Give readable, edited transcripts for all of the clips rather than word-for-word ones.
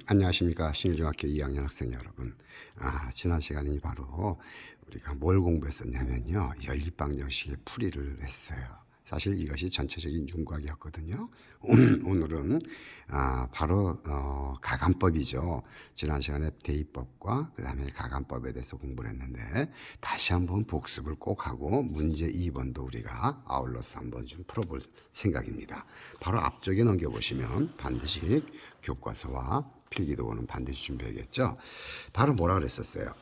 안녕하십니까. 신일중학교 2학년 학생 여러분. 지난 시간에 바로 우리가 뭘 공부했었냐면요. 연립방정식의 풀이를 했어요. 사실 이것이 전체적인 윤곽이었거든요. 오늘은 바로 가감법이죠. 지난 시간에 대입법과 그 다음에 가감법에 대해서 공부를 했는데 다시 한번 복습을 꼭 하고 문제 2번도 우리가 아울러서 한번 좀 풀어볼 생각입니다. 바로 앞쪽에 넘겨보시면 반드시 교과서와 필기도구는 반드시 준비해야겠죠. 바로 뭐라 그랬었어요.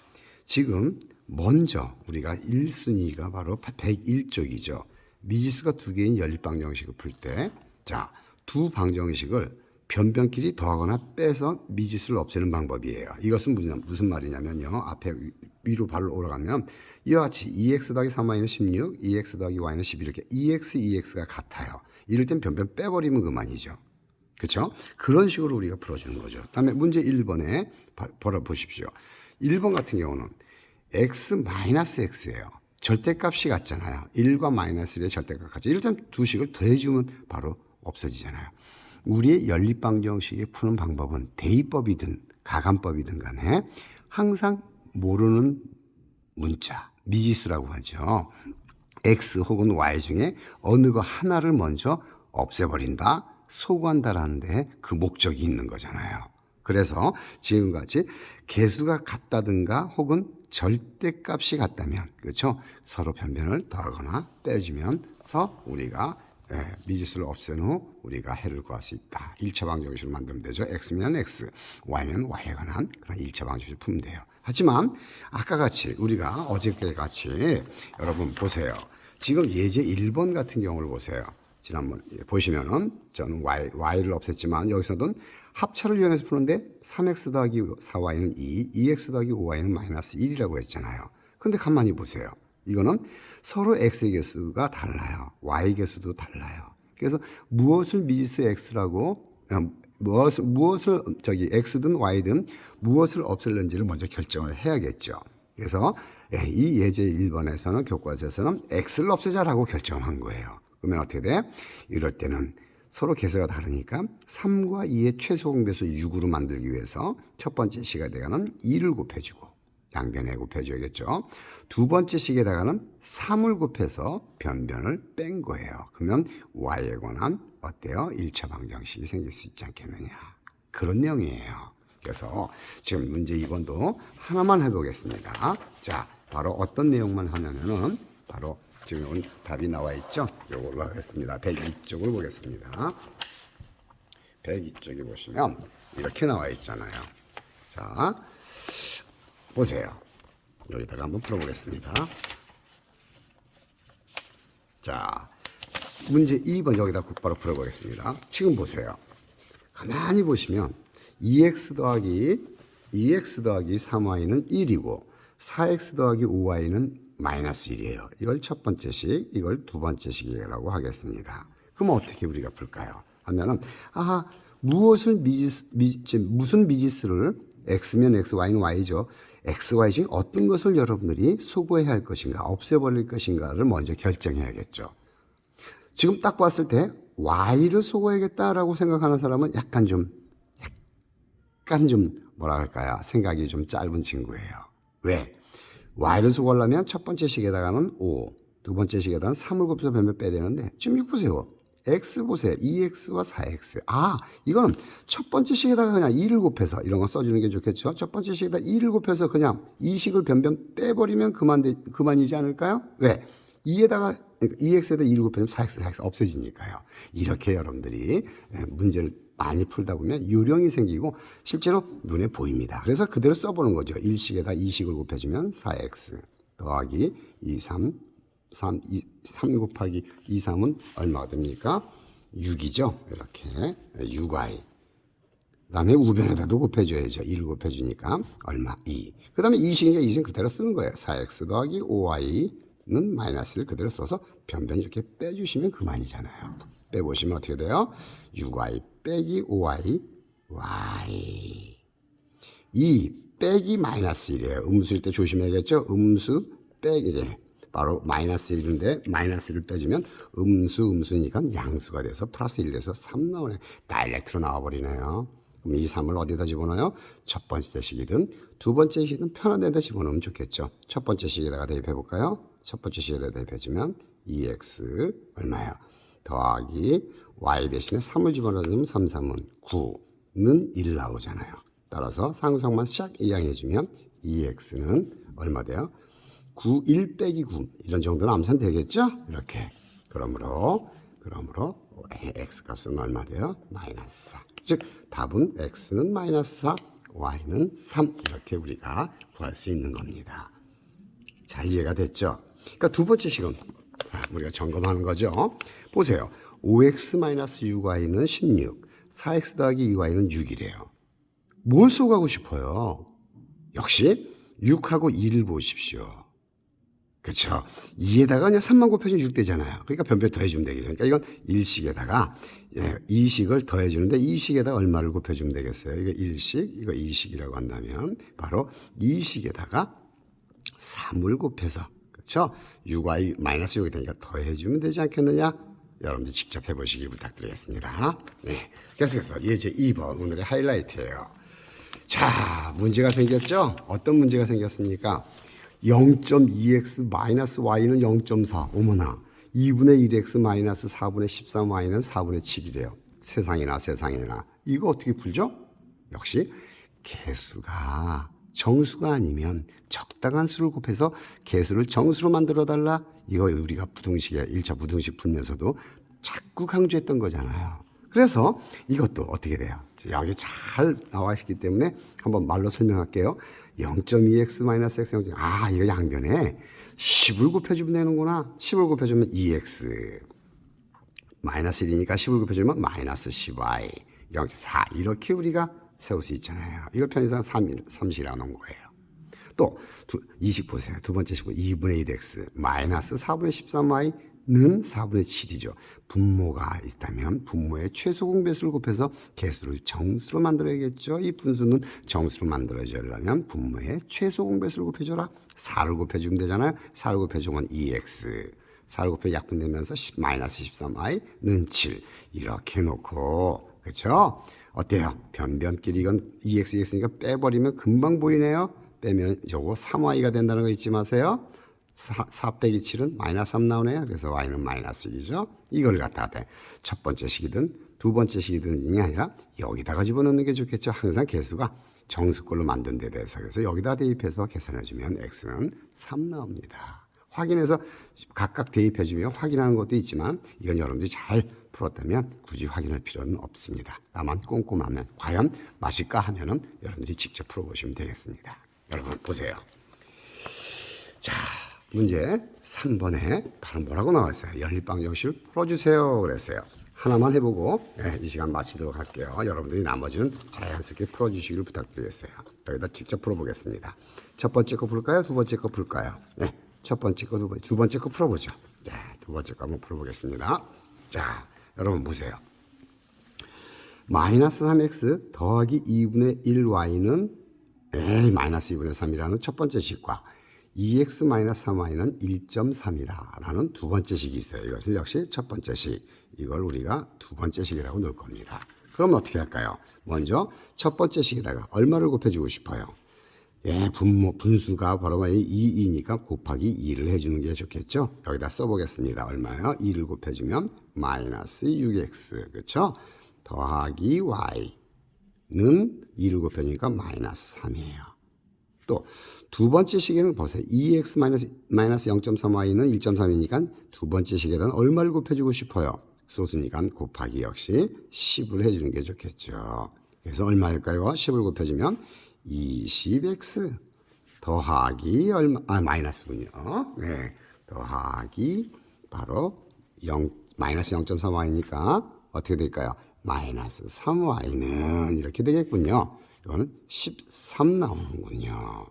지금 먼저 우리가 1순위가 바로 101쪽이죠. 미지수가 두 개인 연립방정식을 풀 때, 자, 두 방정식을 변변끼리 더하거나 빼서 미지수를 없애는 방법이에요. 이것은 무슨 말이냐면요. 앞에 위로 발로 올라가면 이와 같이 2x 더하기 3y는 16, 2x 더하기 y는 12 이렇게 2x가 같아요. 이럴 땐 변변 빼버리면 그만이죠. 그렇죠? 그런 식으로 우리가 풀어주는 거죠. 다음에 문제 1번에 보십시오. 1번 같은 경우는 x-x예요. 절대값이 같잖아요. 1과 마이너스 1의 절대값 같죠. 이럴 땐 두 식을 더해주면 바로 없어지잖아요. 우리의 연립방정식을 푸는 방법은 대입법이든 가감법이든 간에 항상 모르는 문자, 미지수라고 하죠. x 혹은 y 중에 어느 거 하나를 먼저 없애버린다, 소구한다라는 데 그 목적이 있는 거잖아요. 그래서 지금같이 개수가 같다든가 혹은 절대값이 같다면, 그렇죠? 서로 변변을 더하거나 빼주면서 우리가 미지수를 없앤 후 우리가 해를 구할 수 있다. 1차 방정식으로 만들면 되죠. x면 x, y면 y에 관한 그런 1차 방정식을 풀면 돼요. 하지만 아까 같이 우리가 어저께 같이 여러분 보세요. 지금 예제 1번 같은 경우를 보세요. 지난번 보시면은 저는 y를 없앴지만 여기서는 합차를 이용해서 푸는데 3x 더하기 4y는 2, 2x 더하기 5y는 마이너스 1이라고 했잖아요. 근데 가만히 보세요. 이거는 서로 x의 개수가 달라요. y 개수도 달라요. 그래서 무엇을 미지수 x라고 무엇을 x든 y든 무엇을 없앨는지를 먼저 결정을 해야겠죠. 그래서 이 예제 1번에서는 교과서에서는 x를 없애자라고 결정한 거예요. 그러면 어떻게 돼? 이럴 때는 서로 개수가 다르니까 3과 2의 최소 공배수 6으로 만들기 위해서 첫 번째 식에 대가는 2를 곱해주고 양변에 곱해줘야겠죠. 두 번째 식에다가는 3을 곱해서 변변을 뺀 거예요. 그러면 y에 관한 어때요? 1차 방정식이 생길 수 있지 않겠느냐. 그런 내용이에요. 그래서 지금 문제 2번도 하나만 해보겠습니다. 자, 바로 어떤 내용만 하냐면은 바로 지금 오늘 답이 나와 있죠? 이걸로 하겠습니다. 102쪽을 보겠습니다. 102쪽에 보시면 이렇게 나와 있잖아요. 자, 보세요. 여기다가 한번 풀어보겠습니다. 자, 문제 2번 여기다 곧바로 풀어보겠습니다. 지금 보세요. 가만히 보시면 2x 더하기 3y는 1이고 4x 더하기 5y는 마이너스 1이에요. 이걸 첫 번째 식, 이걸 두 번째 식이라고 하겠습니다. 그럼 어떻게 우리가 풀까요? 하면은, 무슨 미지수를 x면 x, y는 y죠. x, y 중에 어떤 것을 여러분들이 소구해야 할 것인가, 없애버릴 것인가를 먼저 결정해야겠죠. 지금 딱 봤을 때 y를 소구해야겠다라고 생각하는 사람은 약간 좀 뭐라 할까요? 생각이 좀 짧은 친구예요. 왜? y를 소구하려면 첫 번째 식에다가는 5, 두 번째 식에다가는 3을 곱해서 변변 빼야 되는데 지금 이거 보세요. x 보세요. 2x와 4x. 이거는 첫 번째 식에다가 그냥 2를 곱해서 이런 거 써주는 게 좋겠죠. 첫 번째 식에다 2를 곱해서 그냥 이 식을 변변 빼버리면 그만이지 않을까요? 왜? 2x에다 2를 곱하면 4x 없어지니까요. 이렇게 여러분들이 문제를 많이 풀다 보면 요령이 생기고 실제로 눈에 보입니다. 그래서 그대로 써보는 거죠. 1식에다 2식을 곱해주면 4x 더하기 3 곱하기 2, 3은 얼마가 됩니까? 6이죠. 이렇게 6y. 그 다음에 우변에다도 곱해줘야죠. 1을 곱해주니까 얼마? 2. 그 다음에 2식이니까 2식 그대로 쓰는 거예요. 4x 더하기 5y는 마이너스를 그대로 써서 변변 이렇게 빼주시면 그만이잖아요. 빼보시면 어떻게 돼요? 6y 빼기 5y y 2 빼기 마이너스 1이에요. 음수일 때 조심해야겠죠? 음수 빼기 1. 바로 마이너스 1인데 마이너스 1을 빼주면 음수니까 양수가 돼서 플러스 1 돼서 3 나오네. 다이렉트로 나와버리네요. 그럼 이 3을 어디다 집어넣어요? 첫 번째 식이든 두 번째 식이든 편한 데다 집어넣으면 좋겠죠. 첫 번째 식에다가 대입해 볼까요? 첫 번째 식에다가 대입해주면 2x 얼마예요? 더하기 y 대신에 3을 집어넣으면 3, 3은 9는 1 나오잖아요. 따라서 상수항만 싹 이항해주면 2x는 얼마 돼요? 9, 1 빼기 9 이런 정도는 암산 되겠죠? 이렇게 그러므로 x 값은 얼마 돼요? 마이너스 4. 즉 답은 x는 마이너스 4, y는 3 이렇게 우리가 구할 수 있는 겁니다. 잘 이해가 됐죠? 그러니까 두 번째 식은 우리가 점검하는 거죠. 보세요. 5x-6y는 16, 4x 더하기 2y는 6이래요. 뭘 쏘가고 싶어요? 역시 6하고 2를 보십시오. 그렇죠. 2에다가 그냥 3만 곱해주면 6 되잖아요. 그러니까 변변 더해주면 되겠죠. 그러니까 이건 1식에다가 2식을 더해주는데 2식에다가 얼마를 곱해주면 되겠어요? 이거 1식, 이거 2식이라고 한다면 바로 2식에다가 3을 곱해서 그렇죠? 6y 마이너스 6이 되니까 더해주면 되지 않겠느냐? 여러분들 직접 해보시기 부탁드리겠습니다. 네, 계속해서 예제 2번 오늘의 하이라이트예요. 자, 문제가 생겼죠? 어떤 문제가 생겼습니까? 0.2x 마이너스 y는 0.4. 어머나. 2분의 1x 마이너스 4분의 13y는 4분의 7이래요. 세상에나. 이거 어떻게 풀죠? 역시 개수가 정수가 아니면 적당한 수를 곱해서 개수를 정수로 만들어 달라. 이거 우리가 부등식에 1차 부등식 풀면서도 자꾸 강조했던 거잖아요. 그래서 이것도 어떻게 돼요? 여기 잘 나와 있기 때문에 한번 말로 설명할게요. 0.2x 마이너스 x 0. 이거 양변에 10을 곱해주면 되는구나. 10을 곱해주면 2x 마이너스 1이니까 10을 곱해주면 마이너스 10y 0.4 이렇게 우리가 세울 수 있잖아요. 이걸 편의상 3이라고 놓은 거예요. 또 2식 보세요. 두 번째 식은 2분의 1x 마이너스 4분의 13y는 4분의 7이죠. 분모가 있다면 분모의 최소 공배수를 곱해서 개수를 정수로 만들어야겠죠. 이 분수는 정수로 만들어지려면 분모의 최소 공배수를 곱해줘라. 4를 곱해주면 되잖아요. 4를 곱해주면 2x 4를 곱해 약분되면서 마이너스 13y는 7 이렇게 놓고 그렇죠? 어때요? 변변끼리 이건 2x, 2x니까 빼버리면 금방 보이네요. 빼면 요거 3y가 된다는 거 잊지 마세요. 4 빼기 7은 마이너스 3 나오네요. 그래서 y는 마이너스 1이죠. 이걸 갖다가 첫 번째 식이든 두 번째 식이든이 아니라 여기다가 집어넣는 게 좋겠죠. 항상 개수가 정수꼴로 만든 데 대해서. 그래서 여기다 대입해서 계산해주면 x는 3 나옵니다. 확인해서 각각 대입해주면 확인하는 것도 있지만 이건 여러분들이 잘 풀었다면 굳이 확인할 필요는 없습니다. 나만 꼼꼼하면 과연 맞을까 하면은 여러분들이 직접 풀어보시면 되겠습니다. 여러분 보세요. 자, 문제 3번에 바로 뭐라고 나왔어요? 연립방정식을 풀어주세요 그랬어요. 하나만 해보고 이 시간 마치도록 할게요. 여러분들이 나머지는 자연스럽게 풀어주시기를 부탁드리겠어요. 여기다 직접 풀어보겠습니다. 첫 번째 거 풀까요? 두 번째 거 풀까요? 네, 첫 번째 거, 두 번째 거 풀어보죠. 네, 두 번째 거 한번 풀어보겠습니다. 자, 여러분 보세요. 마이너스 3x 더하기 2분의 1y는 마이너스 2분의 3이라는 첫 번째 식과 2x 마이너스 3y는 1.3이다 라는 두 번째 식이 있어요. 이것을 역시 첫 번째 식, 이걸 우리가 두 번째 식이라고 넣을 겁니다. 그럼 어떻게 할까요? 먼저 첫 번째 식에다가 얼마를 곱해주고 싶어요? 분수가 바로 2이니까 곱하기 2를 해주는 게 좋겠죠? 여기다 써보겠습니다. 얼마요? 2를 곱해주면 마이너스 6x, 그렇죠? 더하기 y는 2를 곱해주니까 마이너스 3이에요. 또 두 번째 식에는 보세요. 2x 마이너스 0.3y는 1.3이니까 두 번째 식에다는 얼마를 곱해주고 싶어요? 소수니까 곱하기 역시 10을 해주는 게 좋겠죠. 그래서 얼마일까요? 10을 곱해주면 20x 더하기 마이너스군요. 네, 더하기 바로 마이너스 0.3y니까 어떻게 될까요? 마이너스 3y는 이렇게 되겠군요. 이거는 13 나오는군요.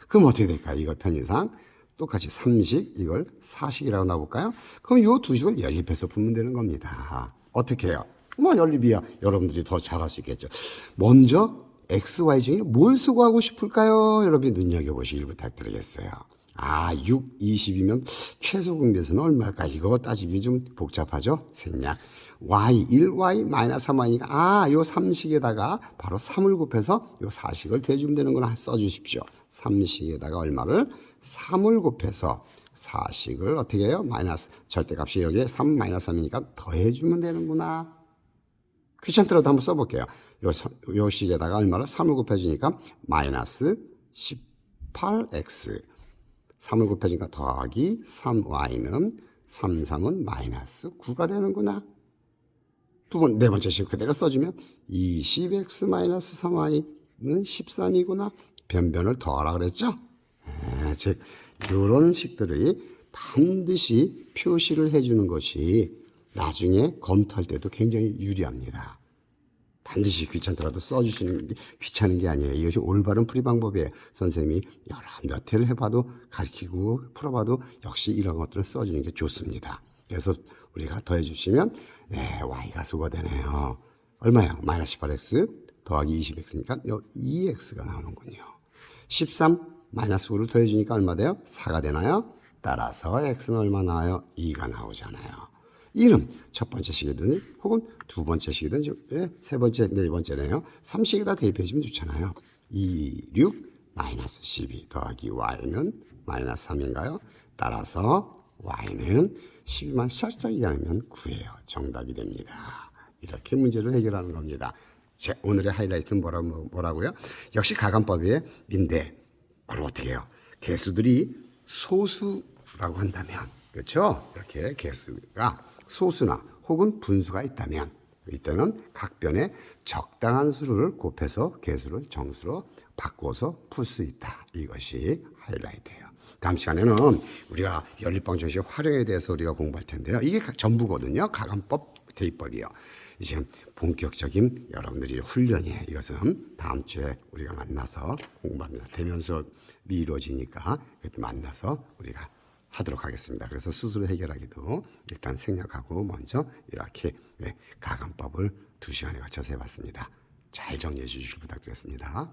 그럼 어떻게 될까요? 이걸 편의상 똑같이 3식, 이걸 4식이라고 나볼까요? 그럼 이 두 식을 연립해서 풀면 되는 겁니다. 어떻게 해요? 연립이야. 여러분들이 더 잘할 수 있겠죠. 먼저 x, y 중에 뭘 수고하고 싶을까요? 여러분이 눈여겨보시길 부탁드리겠어요. 아, 6, 20이면 최소 공배수는 얼마일까? 이거 따지기 좀 복잡하죠? 생략. y, 1y 마이너스 3y니까 아, 요 3식에다가 바로 3을 곱해서 요 4식을 대주면 되는구나. 써주십시오. 3식에다가 얼마를? 3을 곱해서 4식을 어떻게 해요? 마이너스 절대값이 여기에 3 마이너스 3이니까 더해주면 되는구나. 귀찮더라도 한번 써볼게요. 요 식에다가 얼마를? 3을 곱해주니까 마이너스 18x 3을 곱해주니까 더하기 3y는 3, 3은 마이너스 9가 되는구나. 네 번째 식 그대로 써주면 20x 마이너스 3y는 13이구나. 변변을 더하라 그랬죠? 즉 이런 식들이 반드시 표시를 해주는 것이 나중에 검토할 때도 굉장히 유리합니다. 반드시 귀찮더라도 써주시는 게 귀찮은 게 아니에요. 이것이 올바른 풀이 방법이에요. 선생님이 여러 몇 회를 해봐도 가르치고 풀어봐도 역시 이런 것들을 써주는 게 좋습니다. 그래서 우리가 더해주시면 네, y가 수가 되네요. 얼마예요? 마이너스 18x 더하기 20x니까 2x가 나오는군요. 13 마이너스 9를 더해주니까 얼마 돼요? 4가 되나요? 따라서 x는 얼마 나와요? 2가 나오잖아요. 이는 첫 번째 식이든 혹은 두 번째 식이든 세 번째, 네 번째네요. 3식에다 대입해주면 좋잖아요. 2, 6, 마이너스 12 더하기 y는 마이너스 3인가요? 따라서 y는 12만 살짝 이하면 9예요. 정답이 됩니다. 이렇게 문제를 해결하는 겁니다. 오늘의 하이라이트는 뭐라고요? 역시 가감법의 인데 바로 어떻게 해요? 개수들이 소수라고 한다면 그렇죠? 이렇게 개수가 소수나 혹은 분수가 있다면 이때는 각 변에 적당한 수를 곱해서 개수를 정수로 바꾸어서 풀 수 있다. 이것이 하이라이트예요. 다음 시간에는 우리가 연립방정식 활용에 대해서 우리가 공부할 텐데요. 이게 전부거든요. 가감법, 대입법이요. 이제 본격적인 여러분들이 훈련이에요. 이것은 다음 주에 우리가 만나서 공부하면서 대면 수업이 이루어지니까 그때 만나서 우리가 하도록 하겠습니다. 그래서 수수료 해결하기도 일단 생략하고 먼저 이렇게 가감법을 2시간에 걸쳐서 해봤습니다. 잘 정리해 주시길 부탁드리겠습니다.